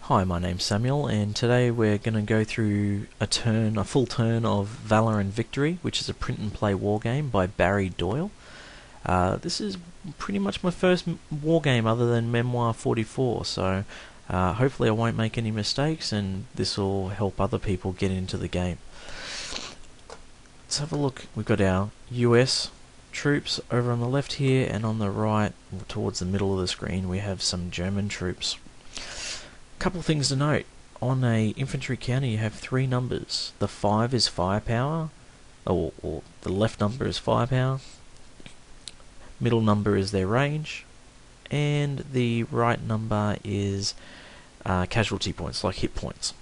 Hi, my name's Samuel, and today we're going to go through a full turn of Valor Victory, which is a print and play war game by Barry Doyle. This is pretty much my first war game other than Memoir 44, so hopefully I won't make any mistakes, and this will help other people get into the game. Let's have a look. We've got our US troops over on the left here, and on the right, towards the middle of the screen, we have some German troops. Couple things to note. On a infantry counter you have three numbers. The 5 is firepower, or the left number is firepower, middle number is their range, and the right number is casualty points, like hit points.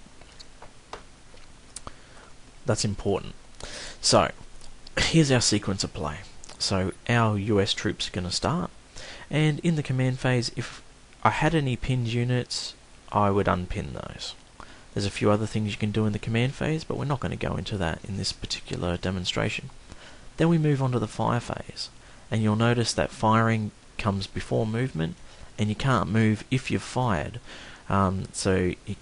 That's important. So here's our sequence of play. So our US troops are going to start, and in the command phase, if I had any pinned units, I would unpin those. There's a few other things you can do in the command phase, but we're not going to go into that in this particular demonstration. Then we move on to the fire phase, and you'll notice that firing comes before movement, and you can't move if you've fired. So it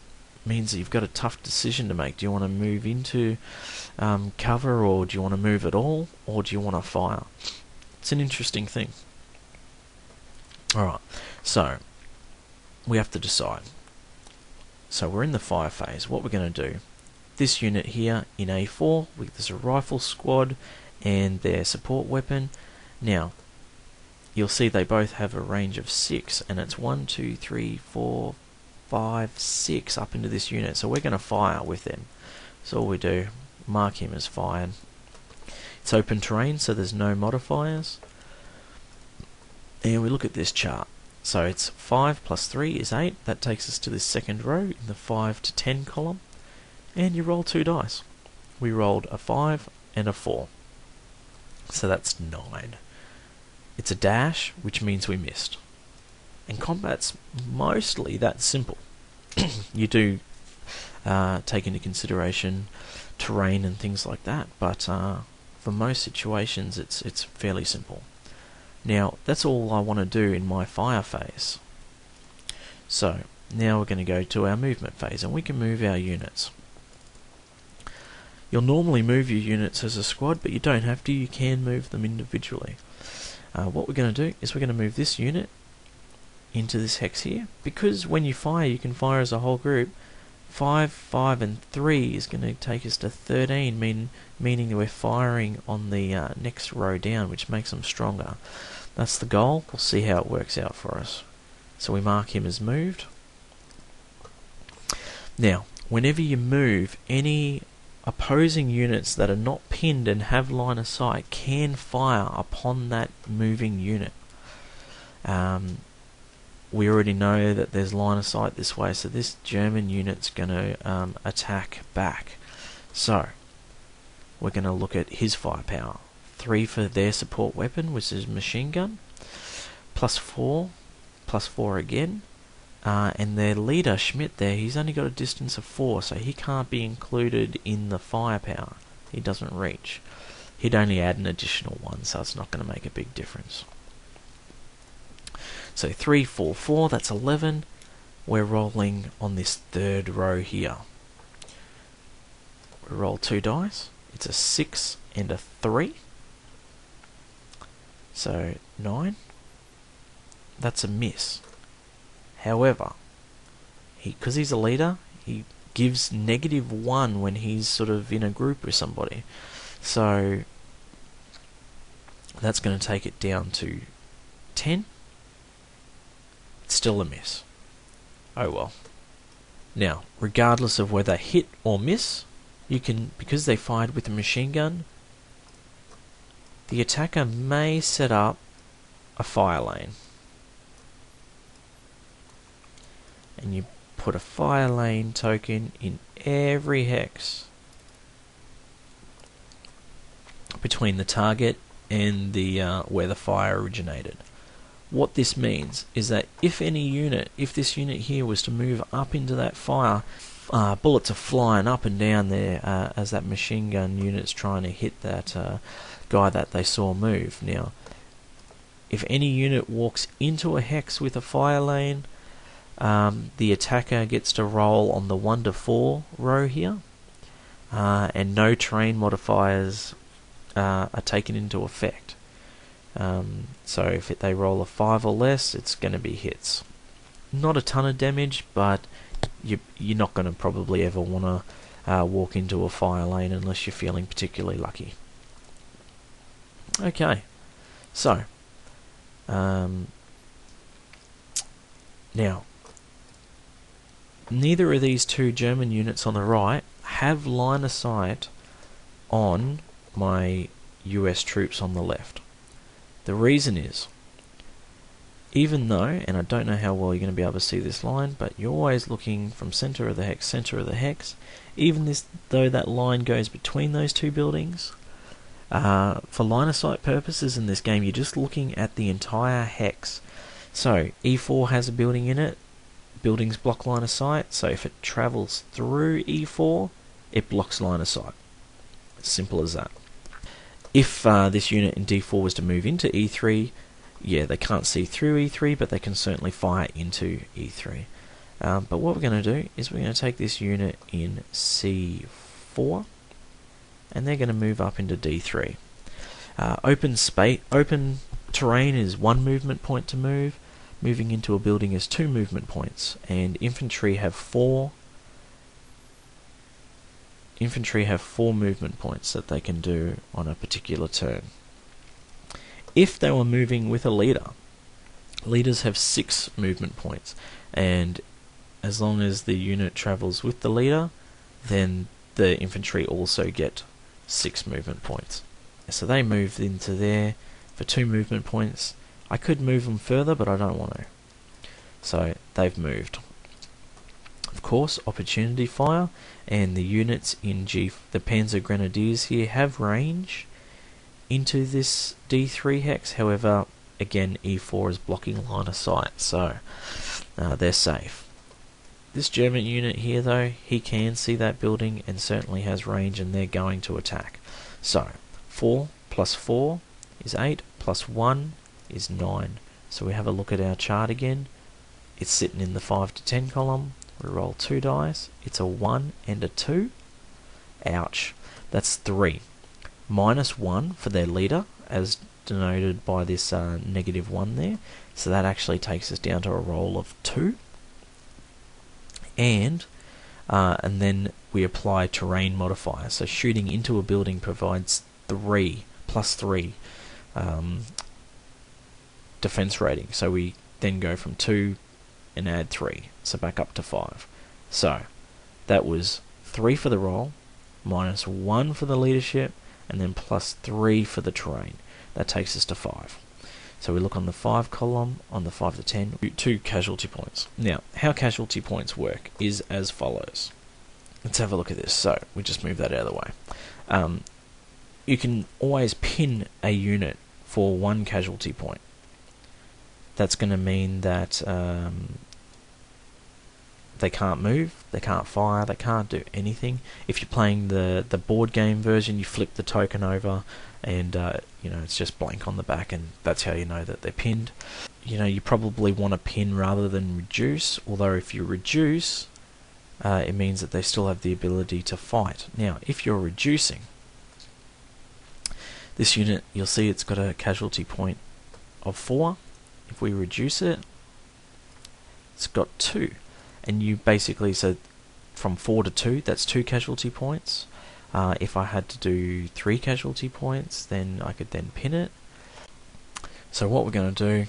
means that you've got a tough decision to make. Do you want to move into cover, or do you want to move at all, or do you want to fire? It's an interesting thing. Alright, so we have to decide. So we're in the fire phase. What we're going to do, this unit here in A4, there's a rifle squad and their support weapon. Now, you'll see they both have a range of 6, and it's 1, 2, 3, 4, 5, 6 up into this unit. So we're going to fire with them. So all we do, mark him as fired. It's open terrain, so there's no modifiers. And we look at this chart. So it's 5 plus 3 is 8. That takes us to this second row in the 5 to 10 column. And you roll 2 dice. We rolled a 5 and a 4. So that's 9. It's a dash, which means we missed. And combat's mostly that simple. You do take into consideration terrain and things like that, but for most situations it's fairly simple. Now, that's all I want to do in my fire phase. So, now we're going to go to our movement phase, and we can move our units. You'll normally move your units as a squad, but you don't have to. You can move them individually. What we're going to do is we're going to move this unit into this hex here, because when you fire, you can fire as a whole group. 5, 5, and 3 is going to take us to 13, meaning that we're firing on the next row down, which makes them stronger. That's the goal. We'll see how it works out for us. So we mark him as moved. Now, whenever you move, any opposing units that are not pinned and have line of sight can fire upon that moving unit. We already know that there's line of sight this way, so this German unit's going to attack back. So, we're going to look at his firepower. 3 for their support weapon, which is machine gun, plus 4 again, and their leader, Schmidt there, he's only got a distance of 4, so he can't be included in the firepower. He doesn't reach. He'd only add an additional 1, so it's not going to make a big difference. So 3, 4, 4, that's 11. We're rolling on this third row here. We roll 2 dice. It's a 6 and a 3. So 9. That's a miss. However, because he's a leader, he gives -1 when he's sort of in a group with somebody. So that's going to take it down to 10. Still a miss. Oh well. Now, regardless of whether hit or miss, you can, because they fired with a machine gun, the attacker may set up a fire lane. And you put a fire lane token in every hex between the target and the where the fire originated. What this means is that if this unit here was to move up into that fire, bullets are flying up and down there as that machine gun unit's trying to hit that guy that they saw move. Now, if any unit walks into a hex with a fire lane, the attacker gets to roll on the 1 to 4 row here, and no terrain modifiers are taken into effect. So if they roll a 5 or less, it's going to be hits. Not a ton of damage, but you're not going to probably ever want to walk into a fire lane unless you're feeling particularly lucky. Okay, so now neither of these two German units on the right have line of sight on my US troops on the left. The reason is, even though, and I don't know how well you're going to be able to see this line, but you're always looking from center of the hex, even though that line goes between those two buildings, for line of sight purposes in this game, you're just looking at the entire hex. So E4 has a building in it, buildings block line of sight, so if it travels through E4, it blocks line of sight. Simple as that. If this unit in D4 was to move into E3, yeah, they can't see through E3, but they can certainly fire into E3. But what we're going to do is we're going to take this unit in C4, and they're going to move up into D3. Open terrain is 1 movement point to move. Moving into a building is 2 movement points, and infantry have 4 movement points that they can do on a particular turn. If they were moving with a leader, leaders have 6 movement points, and as long as the unit travels with the leader, then the infantry also get 6 movement points. So they moved into there for 2 movement points. I could move them further, but I don't want to. So they've moved. Of course, opportunity fire, and the units in the Panzer Grenadiers here have range into this D3 hex. However, again, E4 is blocking line of sight, so they're safe. This German unit here, though, he can see that building and certainly has range, and they're going to attack. So 4 plus 4 is 8, plus 1 is 9. So we have a look at our chart again. It's sitting in the 5 to 10 column. We roll 2 dice. It's a 1 and a 2. Ouch. That's 3. Minus 1 for their leader, as denoted by this -1 there. So that actually takes us down to a roll of 2. And then we apply terrain modifier. So shooting into a building provides 3 plus 3 defense rating. So we then go from 2 and add 3, so back up to 5. So that was 3 for the roll, minus 1 for the leadership, and then plus 3 for the terrain. That takes us to 5. So we look on the 5 column, on the 5 to 10, 2 casualty points. Now, how casualty points work is as follows. Let's have a look at this. So we just move that out of the way. You can always pin a unit for 1 casualty point. That's going to mean that they can't move, they can't fire, they can't do anything. If you're playing the board game version, you flip the token over, and it's just blank on the back, and that's how you know that they're pinned. You probably want to pin rather than reduce. Although if you reduce, it means that they still have the ability to fight. Now, if you're reducing this unit, you'll see it's got a casualty point of 4. If we reduce it, it's got 2. And you basically said from 4 to 2, that's 2 casualty points. If I had to do 3 casualty points, then I could then pin it. So what we're going to do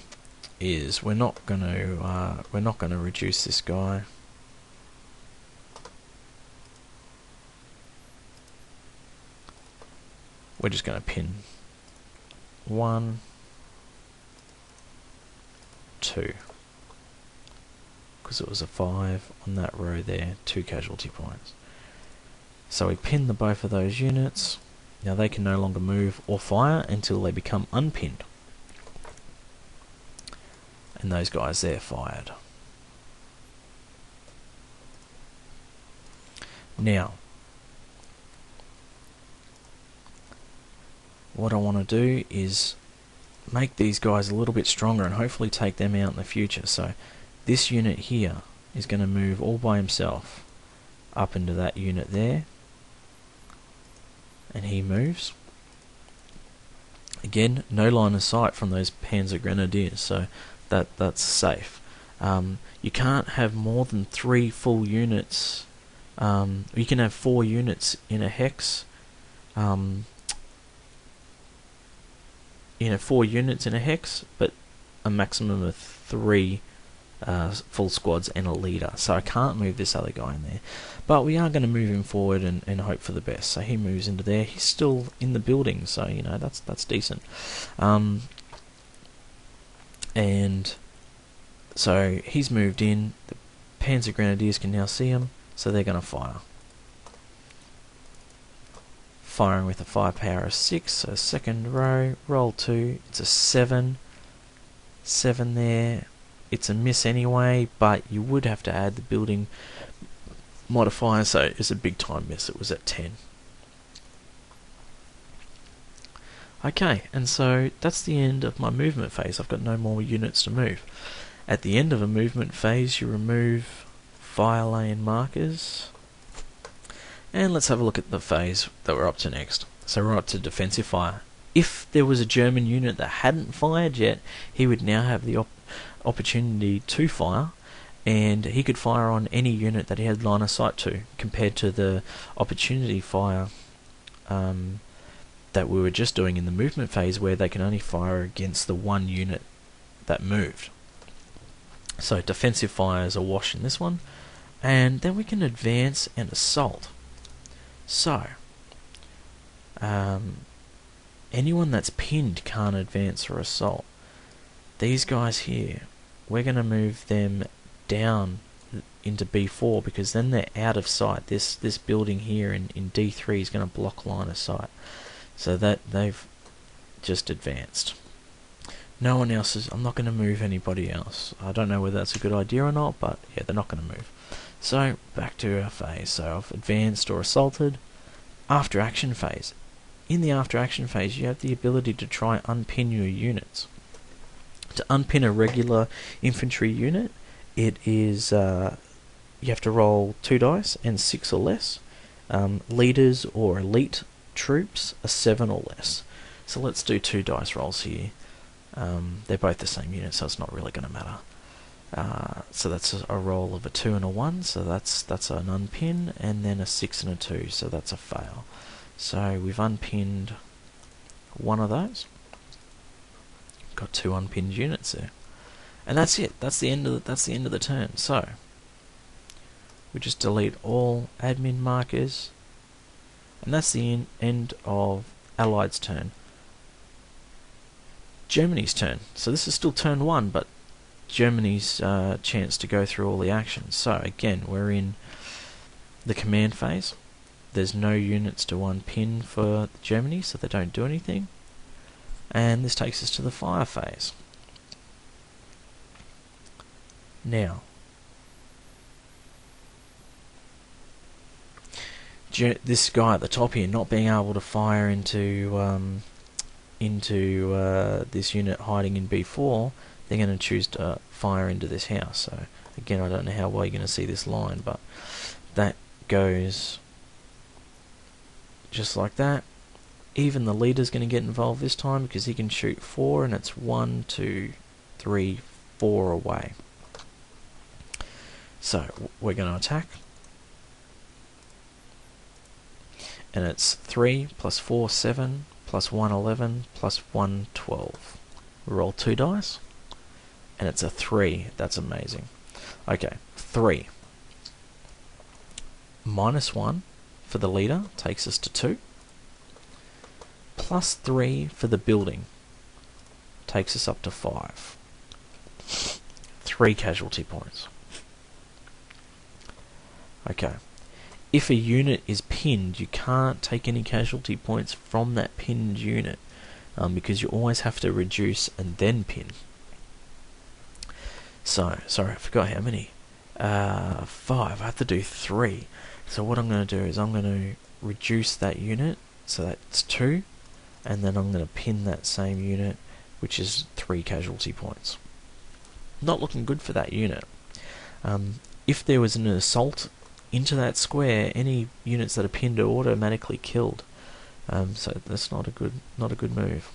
is we're not going to reduce this guy. We're just going to pin 1, 2, because it was a 5 on that row there, 2 casualty points. So we pin the both of those units. Now they can no longer move or fire until they become unpinned. And those guys there fired. Now, what I want to do is make these guys a little bit stronger and hopefully take them out in the future. So this unit here is going to move all by himself up into that unit there, and he moves. Again, no line of sight from those Panzer Grenadiers, so that's safe. You can't have more than 3 full units. You can have 4 units in a hex. 4 units in a hex, but a maximum of 3 full squads and a leader. So I can't move this other guy in there, but we are going to move him forward and hope for the best. So he moves into there. He's still in the building, so that's decent. And so he's moved in. The Panzer Grenadiers can now see him, so they're going to fire. Firing with a firepower of 6, so second row, roll 2, it's a 7. 7 there. It's a miss anyway, but you would have to add the building modifier, so it's a big time miss. It was at 10. Okay, and so that's the end of my movement phase. I've got no more units to move. At the end of a movement phase, you remove fire lane markers. And let's have a look at the phase that we're up to next. So we're up to defensive fire. If there was a German unit that hadn't fired yet, he would now have the opportunity to fire, and he could fire on any unit that he had line of sight to, compared to the opportunity fire that we were just doing in the movement phase, where they can only fire against the one unit that moved. So defensive fire is a wash in this one, and then we can advance and assault. So anyone that's pinned can't advance or assault. These guys here, we're going to move them down into B4, because then they're out of sight. This building here in D3 is going to block line of sight, so that they've just advanced. No one else is. I'm not going to move anybody else. I don't know whether that's a good idea or not, but yeah, they're not going to move. So back to our phase. So I've advanced or assaulted. After action phase. In the after action phase, you have the ability to try unpin your units. To unpin a regular infantry unit, it is you have to roll 2 dice and 6 or less. Leaders or elite troops are 7 or less. So let's do 2 dice rolls here. They're both the same unit, so it's not really going to matter. So that's a roll of a 2 and a 1, so that's an unpin, and then a 6 and a 2, so that's a fail. So we've unpinned one of those. Got 2 unpinned units there, and that's it. That's the end of the turn. So we just delete all admin markers, and that's the end of Allied's turn. Germany's turn. So this is still turn 1, but Germany's chance to go through all the actions. So again, we're in the command phase. There's no units to unpin for Germany, so they don't do anything. And this takes us to the fire phase. Now, this guy at the top here not being able to fire into this unit hiding in B4, they're going to choose to fire into this house. So again, I don't know how well you're going to see this line, but that goes just like that. Even the leader's going to get involved this time, because he can shoot 4, and it's 1, 2, 3, 4 away. So we're going to attack, and it's 3 plus 4, 7 plus 1, 11 plus 1, 12. We roll 2 dice, and it's a 3. That's amazing. Okay, 3 minus 1 for the leader takes us to 2. Plus 3 for the building takes us up to 5. 3 casualty points. Okay. If a unit is pinned, you can't take any casualty points from that pinned unit, because you always have to reduce and then pin. So, sorry, I forgot how many. 5. I have to do 3. So what I'm going to do is I'm going to reduce that unit, so that's 2, and then I'm going to pin that same unit, which is 3 casualty points. not looking good for that unit. If there was an assault into that square, any units that are pinned are automatically killed. So that's not a good move.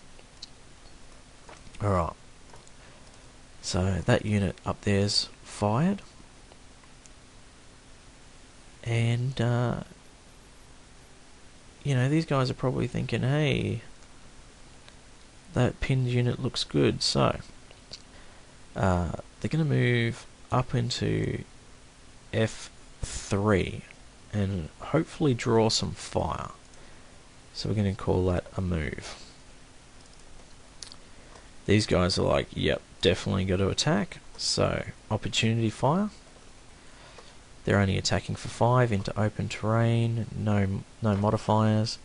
Alright. So that unit up there's fired. And these guys are probably thinking, hey, that pinned unit looks good, so they're going to move up into F3 and hopefully draw some fire. So we're going to call that a move. These guys are like, yep, definitely got to attack. So opportunity fire. They're only attacking for 5 into open terrain, no modifiers.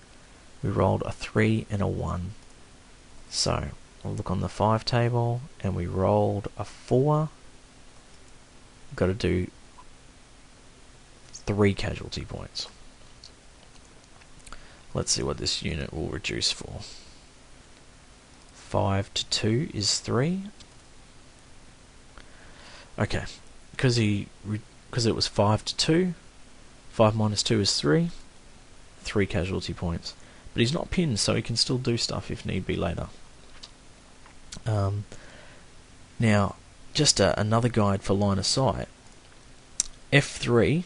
We rolled a 3 and a 1. So we'll look on the 5 table and we rolled a 4. We've got to do 3 casualty points. Let's see what this unit will reduce for. 5 to 2 is 3. Okay, because it was 5 to 2, 5 minus 2 is 3. 3 casualty points. But he's not pinned, so he can still do stuff if need be later. Now, just another guide for line of sight. F3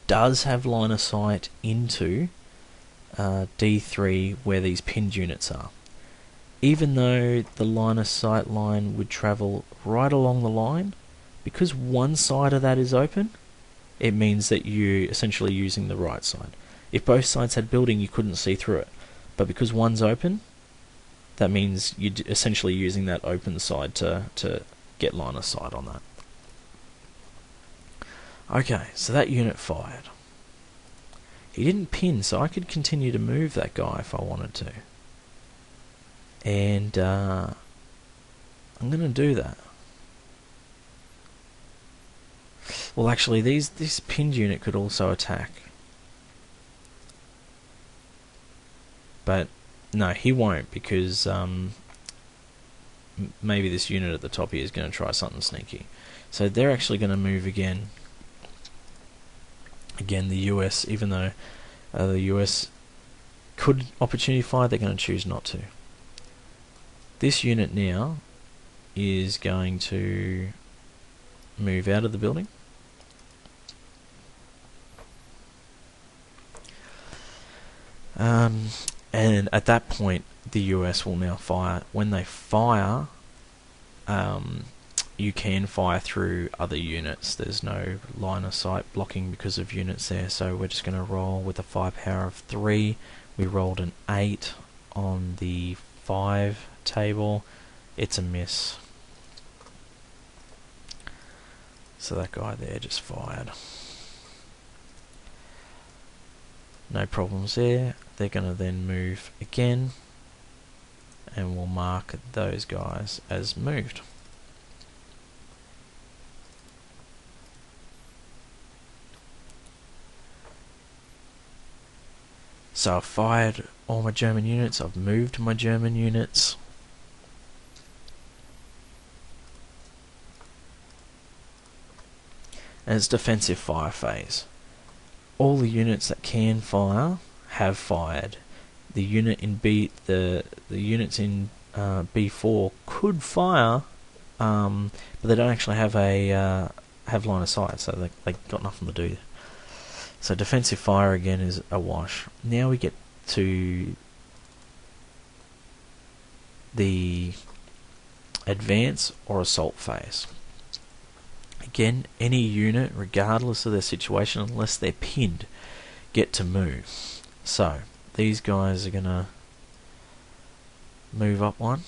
does have line of sight into D3 where these pinned units are. Even though the line of sight line would travel right along the line, because one side of that is open, it means that you're essentially using the right side. If both sides had building, you couldn't see through it. But because one's open, that means you're essentially using that open side to get line of sight on that. Okay, so that unit fired. He didn't pin, so I could continue to move that guy if I wanted to. And I'm going to do that. Well, actually, this pinned unit could also attack. But no, he won't, because maybe this unit at the top here is going to try something sneaky. So they're actually going to move again. Again, the US, even though the US could opportunity fire, they're going to choose not to. This unit now is going to move out of the building. And at that point, the US will now fire. When they fire, you can fire through other units. There's no line of sight blocking because of units there, so we're just going to roll with a firepower of 3. We rolled an 8 on the 5 table. It's a miss. So that guy there just fired. No problems there. They're going to then move again, and we'll mark those guys as moved. So I've fired all my German units, I've moved my German units. And it's defensive fire phase. All the units that can fire have fired. The unit in the units in B4 could fire, but they don't actually have have line of sight, so they got nothing to do. So defensive fire again is a wash. Now we get to the advance or assault phase. Again, any unit, regardless of their situation, unless they're pinned, get to move. So these guys are going to move up one.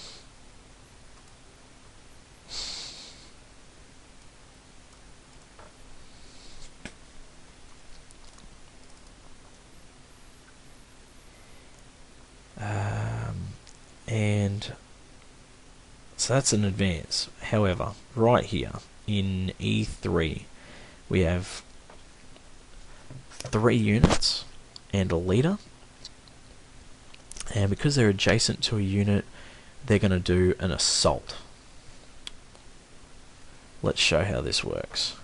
And so that's an advance. However, right here in E3 we have 3 units and a leader, and because they're adjacent to a unit, they're going to do an assault. let's show how this works.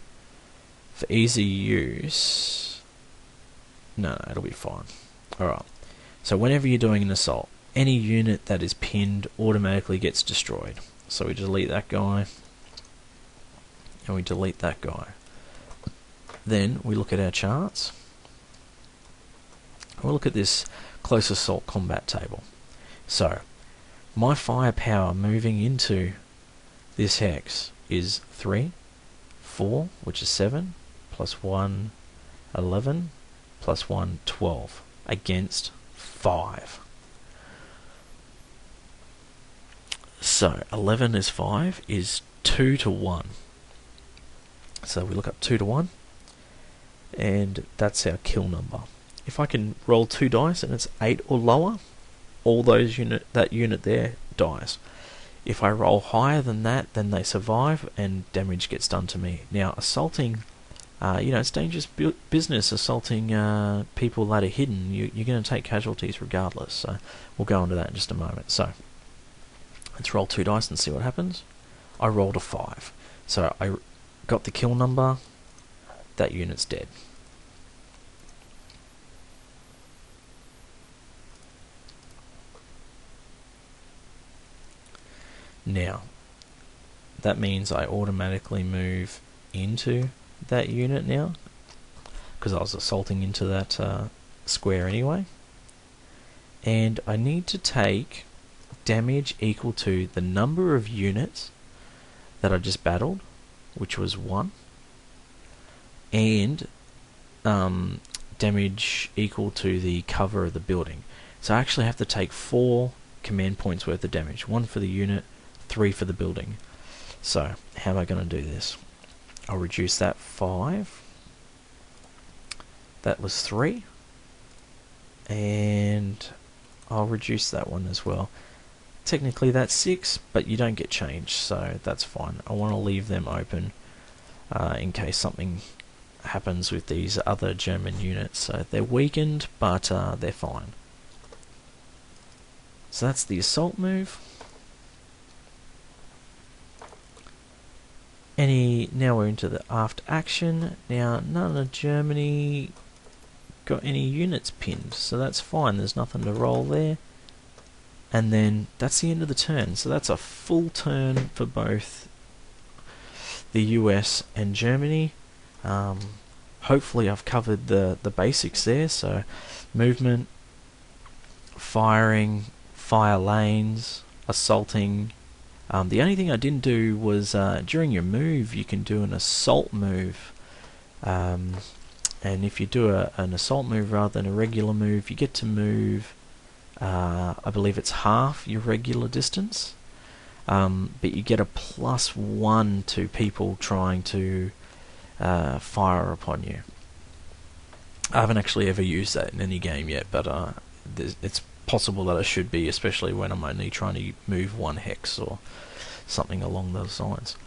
For easy use, no, it'll be fine. Alright, so whenever you're doing an assault, any unit that is pinned automatically gets destroyed. So we delete that guy, and we delete that guy. Then we look at our charts. We'll look at this close assault combat table. So, my firepower moving into this hex is 3, 4, which is 7, plus 1, 11, plus 1, 12, against 5. So, 11 is 5, is 2 to 1. So we look up 2 to 1, and that's our kill number. If I can roll 2 dice and it's 8 or lower, all those that unit there dies. If I roll higher than that, then they survive and damage gets done to me. Now, assaulting, it's dangerous business assaulting people that are hidden. You're going to take casualties regardless. So we'll go into that in just a moment. So let's roll 2 dice and see what happens. I rolled a 5. So I got the kill number. That unit's dead. Now, that means I automatically move into that unit now, because I was assaulting into that square anyway. And I need to take damage equal to the number of units that I just battled, which was 1, and damage equal to the cover of the building. So I actually have to take 4 command points worth of damage, 1 for the unit, 3 for the building. So how am I going to do this? I'll reduce that 5. That was 3, and I'll reduce that one as well. Technically that's 6, but you don't get change, so that's fine. I want to leave them open in case something happens with these other German units. So they're weakened, but they're fine. So that's the assault move. Now we're into the aft action. Now none of Germany got any units pinned, so that's fine. There's nothing to roll there. And then that's the end of the turn. So that's a full turn for both the US and Germany. Hopefully I've covered the basics there. So movement, firing, fire lanes, assaulting. The only thing I didn't do was during your move you can do an assault move, and if you do an assault move rather than a regular move, you get to move, I believe it's half your regular distance, but you get a +1 to people trying to fire upon you. I haven't actually ever used that in any game yet, but it's possible that I should be, especially when I'm only trying to move 1 hex or something along those lines.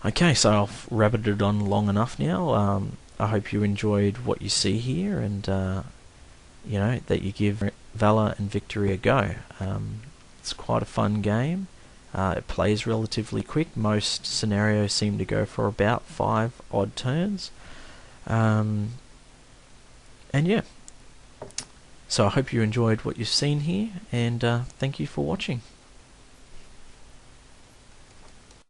Okay, so I've rabbited on long enough now. I hope you enjoyed what you see here, and that you give Valor and Victory a go. It's quite a fun game. It plays relatively quick. Most scenarios seem to go for about 5 odd turns. And yeah. So I hope you enjoyed what you've seen here, and thank you for watching.